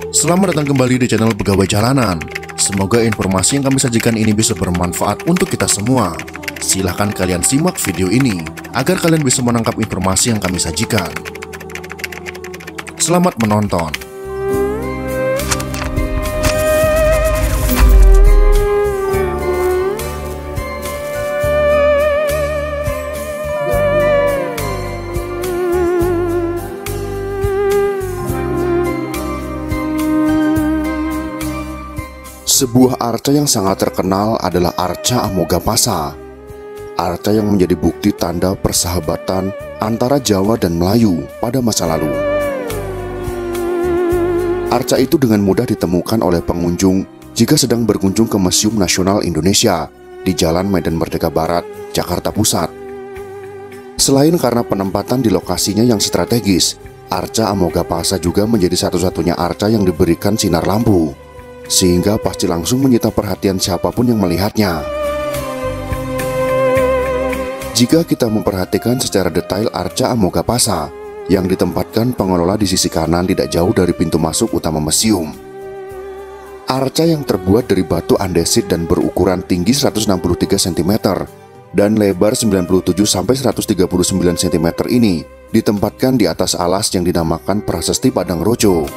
Selamat datang kembali di channel Pegawai Jalanan. Semoga informasi yang kami sajikan ini bisa bermanfaat untuk kita semua. Silahkan kalian simak video ini agar kalian bisa menangkap informasi yang kami sajikan. Selamat menonton. Sebuah arca yang sangat terkenal adalah arca Amogapasa. Arca yang menjadi bukti tanda persahabatan antara Jawa dan Melayu pada masa lalu. Arca itu dengan mudah ditemukan oleh pengunjung jika sedang berkunjung ke Museum Nasional Indonesia di Jalan Medan Merdeka Barat, Jakarta Pusat. Selain karena penempatan di lokasinya yang strategis, arca Amogapasa juga menjadi satu-satunya arca yang diberikan sinar lampu, sehingga pasti langsung menyita perhatian siapapun yang melihatnya. Jika kita memperhatikan secara detail arca Amogapasa yang ditempatkan pengelola di sisi kanan tidak jauh dari pintu masuk utama museum. Arca yang terbuat dari batu andesit dan berukuran tinggi 163 cm dan lebar 97-139 cm ini ditempatkan di atas alas yang dinamakan Prasasti Padang Roco.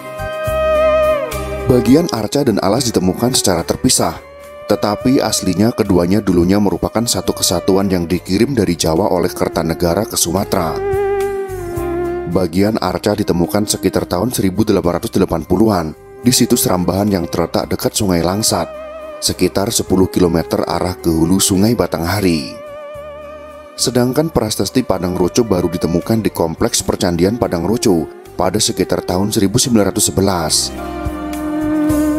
Bagian arca dan alas ditemukan secara terpisah, tetapi aslinya keduanya dulunya merupakan satu kesatuan yang dikirim dari Jawa oleh Kertanegara ke Sumatera. Bagian arca ditemukan sekitar tahun 1880-an di situs Rambahan yang terletak dekat Sungai Langsat, sekitar 10 km arah ke hulu Sungai Batanghari. Sedangkan Prasasti Padang Roco baru ditemukan di Kompleks Percandian Padang Roco pada sekitar tahun 1911.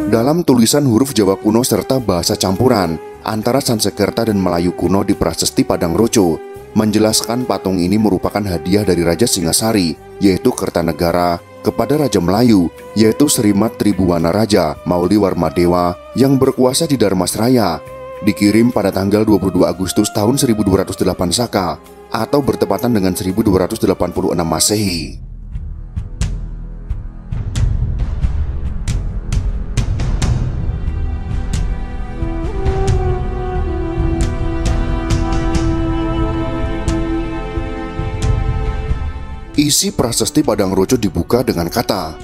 Dalam tulisan huruf Jawa kuno serta bahasa campuran antara Sansekerta dan Melayu kuno di Prasasti Padang Roco menjelaskan patung ini merupakan hadiah dari Raja Singasari, yaitu Kertanegara, kepada Raja Melayu, yaitu Serimat Tribuwana Raja Mauli Warmadewa yang berkuasa di Dharmasraya, dikirim pada tanggal 22 Agustus tahun 1208 Saka atau bertepatan dengan 1286 Masehi. Isi Prasasti Padang Roco dibuka dengan kata,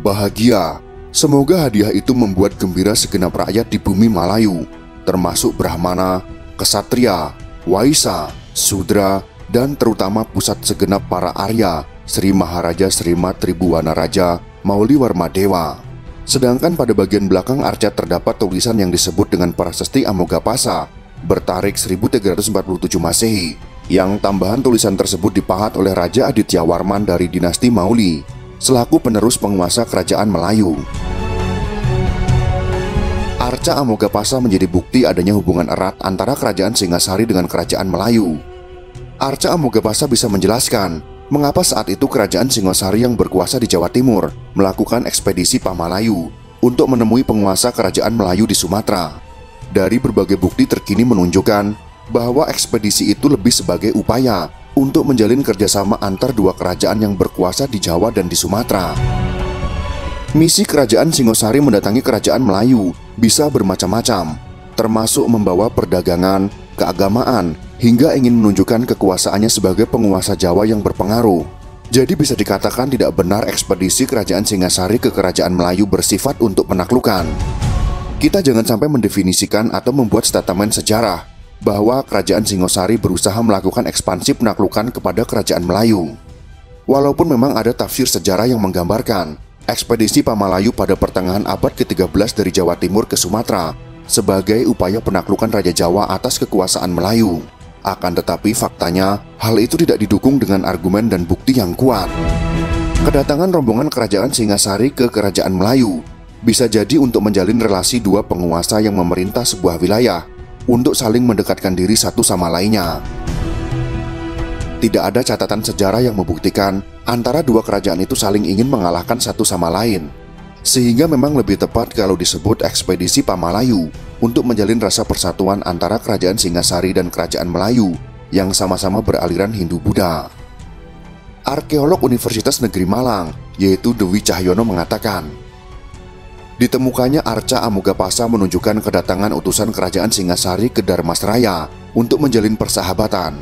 "Bahagia, semoga hadiah itu membuat gembira segenap rakyat di bumi Malayu, termasuk Brahmana, Kesatria, Waisa, Sudra, dan terutama pusat segenap para Arya, Sri Maharaja Serimat Tribuwana Raja Mauli Warmadewa." Sedangkan pada bagian belakang arca terdapat tulisan yang disebut dengan Prasasti Amogapasa bertarik 1347 Masehi, yang tambahan tulisan tersebut dipahat oleh Raja Aditya Warman dari dinasti Mauli selaku penerus penguasa kerajaan Melayu. Arca Amogapasa menjadi bukti adanya hubungan erat antara kerajaan Singasari dengan kerajaan Melayu. Arca Amogapasa bisa menjelaskan mengapa saat itu kerajaan Singasari yang berkuasa di Jawa Timur melakukan ekspedisi Pamalayu untuk menemui penguasa kerajaan Melayu di Sumatera. Dari berbagai bukti terkini menunjukkan bahwa ekspedisi itu lebih sebagai upaya untuk menjalin kerjasama antar dua kerajaan yang berkuasa di Jawa dan di Sumatera. Misi kerajaan Singosari mendatangi kerajaan Melayu bisa bermacam-macam, termasuk membawa perdagangan, keagamaan, hingga ingin menunjukkan kekuasaannya sebagai penguasa Jawa yang berpengaruh. Jadi bisa dikatakan tidak benar ekspedisi kerajaan Singasari ke kerajaan Melayu bersifat untuk penaklukan. Kita jangan sampai mendefinisikan atau membuat statement sejarah bahwa kerajaan Singosari berusaha melakukan ekspansi penaklukan kepada kerajaan Melayu. Walaupun memang ada tafsir sejarah yang menggambarkan ekspedisi Pamalayu pada pertengahan abad ke-13 dari Jawa Timur ke Sumatera sebagai upaya penaklukan Raja Jawa atas kekuasaan Melayu. Akan tetapi faktanya hal itu tidak didukung dengan argumen dan bukti yang kuat. Kedatangan rombongan kerajaan Singasari ke kerajaan Melayu bisa jadi untuk menjalin relasi dua penguasa yang memerintah sebuah wilayah untuk saling mendekatkan diri satu sama lainnya. Tidak ada catatan sejarah yang membuktikan antara dua kerajaan itu saling ingin mengalahkan satu sama lain, sehingga memang lebih tepat kalau disebut ekspedisi Pamalayu untuk menjalin rasa persatuan antara kerajaan Singasari dan kerajaan Melayu yang sama-sama beraliran Hindu-Buddha. Arkeolog Universitas Negeri Malang, yaitu Dewi Cahyono mengatakan, Ditemukannya Arca Amogapasa menunjukkan kedatangan utusan kerajaan Singasari ke Dharmasraya untuk menjalin persahabatan.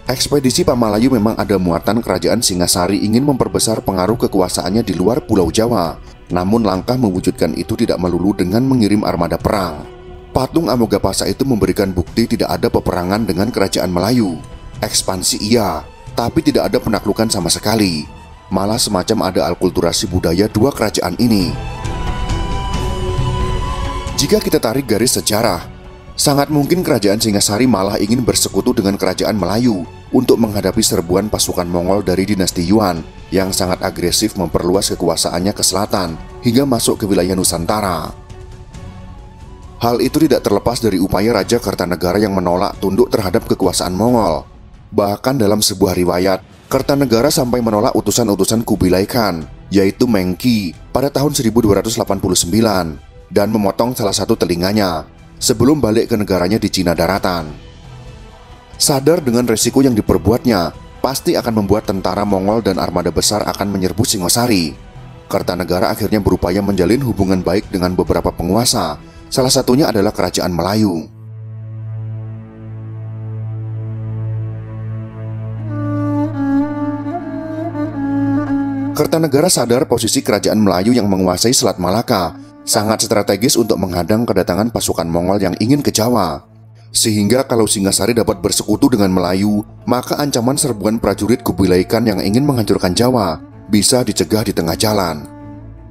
Ekspedisi Pamalayu memang ada muatan kerajaan Singasari ingin memperbesar pengaruh kekuasaannya di luar Pulau Jawa. Namun langkah mewujudkan itu tidak melulu dengan mengirim armada perang. Patung Amogapasa itu memberikan bukti tidak ada peperangan dengan kerajaan Melayu. Ekspansi iya, tapi tidak ada penaklukan sama sekali. Malah semacam ada alkulturasi budaya dua kerajaan ini. Jika kita tarik garis sejarah, sangat mungkin kerajaan Singasari malah ingin bersekutu dengan kerajaan Melayu untuk menghadapi serbuan pasukan Mongol dari dinasti Yuan yang sangat agresif memperluas kekuasaannya ke selatan hingga masuk ke wilayah Nusantara. Hal itu tidak terlepas dari upaya Raja Kertanegara yang menolak tunduk terhadap kekuasaan Mongol. Bahkan dalam sebuah riwayat, Kertanegara sampai menolak utusan-utusan Kubilai Khan, yaitu Mengki, pada tahun 1289 dan memotong salah satu telinganya sebelum balik ke negaranya di Cina daratan. Sadar dengan resiko yang diperbuatnya, pasti akan membuat tentara Mongol dan armada besar akan menyerbu Singosari. Kertanegara akhirnya berupaya menjalin hubungan baik dengan beberapa penguasa, salah satunya adalah kerajaan Melayu. Kertanegara sadar posisi kerajaan Melayu yang menguasai Selat Malaka sangat strategis untuk menghadang kedatangan pasukan Mongol yang ingin ke Jawa. Sehingga kalau Singasari dapat bersekutu dengan Melayu, maka ancaman serbuan prajurit Kubilai Khan yang ingin menghancurkan Jawa bisa dicegah di tengah jalan.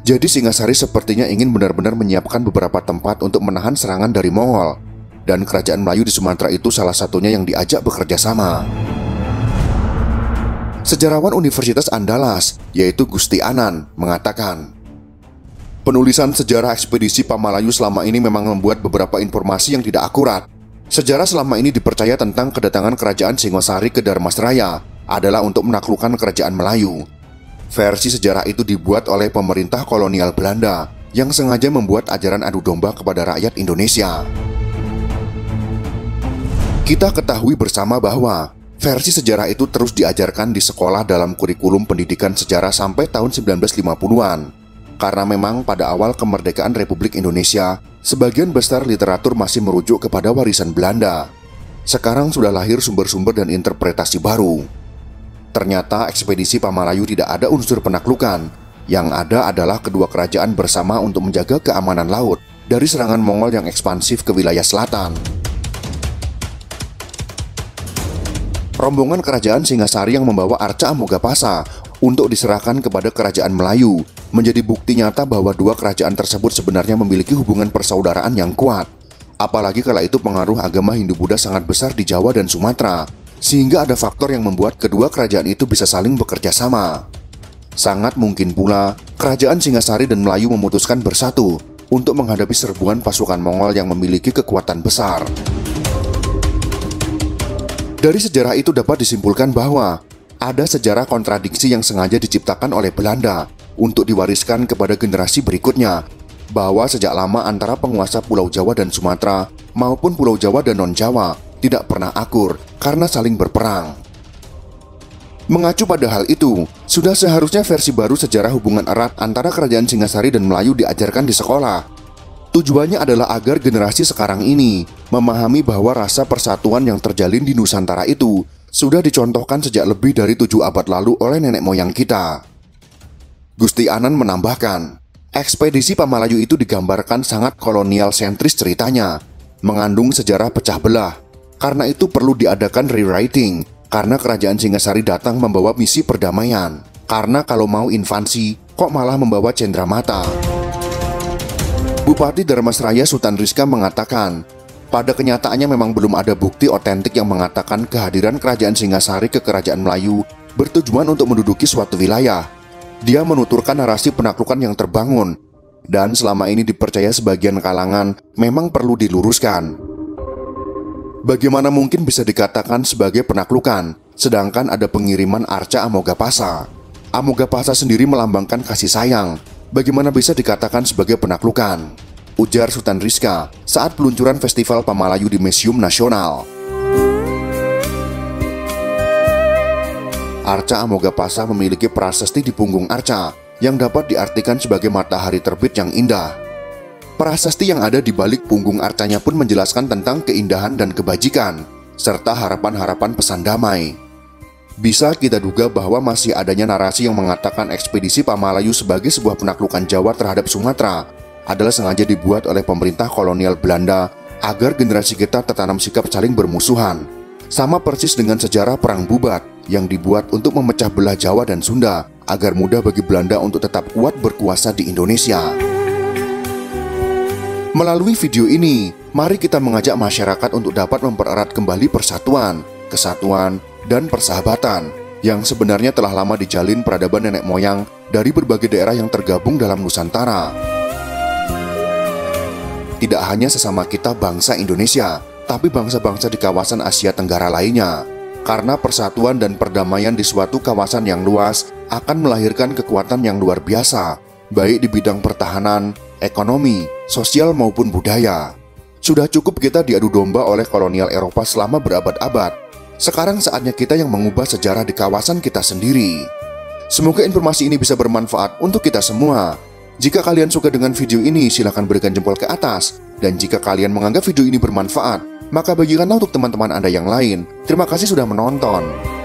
Jadi Singasari sepertinya ingin benar-benar menyiapkan beberapa tempat untuk menahan serangan dari Mongol. Dan kerajaan Melayu di Sumatera itu salah satunya yang diajak bekerja sama. Sejarawan Universitas Andalas, yaitu Gusti Anan, mengatakan, penulisan sejarah ekspedisi Pamalayu selama ini memang membuat beberapa informasi yang tidak akurat. Sejarah selama ini dipercaya tentang kedatangan kerajaan Singosari ke Dharmasraya adalah untuk menaklukkan kerajaan Melayu. Versi sejarah itu dibuat oleh pemerintah kolonial Belanda yang sengaja membuat ajaran adu domba kepada rakyat Indonesia. Kita ketahui bersama bahwa versi sejarah itu terus diajarkan di sekolah dalam kurikulum pendidikan sejarah sampai tahun 1950-an. Karena memang pada awal kemerdekaan Republik Indonesia, sebagian besar literatur masih merujuk kepada warisan Belanda. Sekarang sudah lahir sumber-sumber dan interpretasi baru. Ternyata ekspedisi Pamalayu tidak ada unsur penaklukan. Yang ada adalah kedua kerajaan bersama untuk menjaga keamanan laut dari serangan Mongol yang ekspansif ke wilayah selatan. Rombongan kerajaan Singasari yang membawa Arca Amogapasa untuk diserahkan kepada kerajaan Melayu menjadi bukti nyata bahwa dua kerajaan tersebut sebenarnya memiliki hubungan persaudaraan yang kuat. Apalagi kala itu pengaruh agama Hindu-Buddha sangat besar di Jawa dan Sumatera, sehingga ada faktor yang membuat kedua kerajaan itu bisa saling bekerja sama. Sangat mungkin pula kerajaan Singasari dan Melayu memutuskan bersatu untuk menghadapi serbuan pasukan Mongol yang memiliki kekuatan besar. Dari sejarah itu dapat disimpulkan bahwa ada sejarah kontradiksi yang sengaja diciptakan oleh Belanda untuk diwariskan kepada generasi berikutnya, bahwa sejak lama antara penguasa Pulau Jawa dan Sumatera maupun Pulau Jawa dan non-Jawa tidak pernah akur karena saling berperang. Mengacu pada hal itu, sudah seharusnya versi baru sejarah hubungan erat antara kerajaan Singasari dan Melayu diajarkan di sekolah. Tujuannya adalah agar generasi sekarang ini memahami bahwa rasa persatuan yang terjalin di Nusantara itu sudah dicontohkan sejak lebih dari 7 abad lalu oleh nenek moyang kita. Gusti Anan menambahkan, ekspedisi Pamalayu itu digambarkan sangat kolonial sentris ceritanya, mengandung sejarah pecah belah. Karena itu perlu diadakan rewriting, karena kerajaan Singasari datang membawa misi perdamaian. Karena kalau mau invasi, kok malah membawa cendramata. Bupati Dharmasraya Sultan Rizka mengatakan, pada kenyataannya memang belum ada bukti otentik yang mengatakan kehadiran kerajaan Singasari ke kerajaan Melayu bertujuan untuk menduduki suatu wilayah. Dia menuturkan narasi penaklukan yang terbangun, dan selama ini dipercaya sebagian kalangan memang perlu diluruskan. Bagaimana mungkin bisa dikatakan sebagai penaklukan, sedangkan ada pengiriman Arca Amogapasa? Amogapasa sendiri melambangkan kasih sayang. Bagaimana bisa dikatakan sebagai penaklukan? Ujar Sultan Rizka saat peluncuran Festival Pamalayu di Museum Nasional. Arca Amogapasa memiliki prasasti di punggung Arca yang dapat diartikan sebagai matahari terbit yang indah. Prasasti yang ada di balik punggung arcanya pun menjelaskan tentang keindahan dan kebajikan, serta harapan-harapan pesan damai. Bisa kita duga bahwa masih adanya narasi yang mengatakan ekspedisi Pamalayu sebagai sebuah penaklukan Jawa terhadap Sumatera adalah sengaja dibuat oleh pemerintah kolonial Belanda agar generasi kita tertanam sikap saling bermusuhan. Sama persis dengan sejarah Perang Bubat yang dibuat untuk memecah belah Jawa dan Sunda agar mudah bagi Belanda untuk tetap kuat berkuasa di Indonesia. Melalui video ini, mari kita mengajak masyarakat untuk dapat mempererat kembali persatuan, kesatuan, dan persahabatan yang sebenarnya telah lama dijalin peradaban nenek moyang dari berbagai daerah yang tergabung dalam Nusantara. Tidak hanya sesama kita bangsa Indonesia, tapi bangsa-bangsa di kawasan Asia Tenggara lainnya. Karena persatuan dan perdamaian di suatu kawasan yang luas akan melahirkan kekuatan yang luar biasa, baik di bidang pertahanan, ekonomi, sosial maupun budaya. Sudah cukup kita diadu domba oleh kolonial Eropa selama berabad-abad. Sekarang saatnya kita yang mengubah sejarah di kawasan kita sendiri. Semoga informasi ini bisa bermanfaat untuk kita semua. Jika kalian suka dengan video ini, silahkan berikan jempol ke atas. Dan jika kalian menganggap video ini bermanfaat, maka bagikanlah untuk teman-teman Anda yang lain. Terima kasih sudah menonton.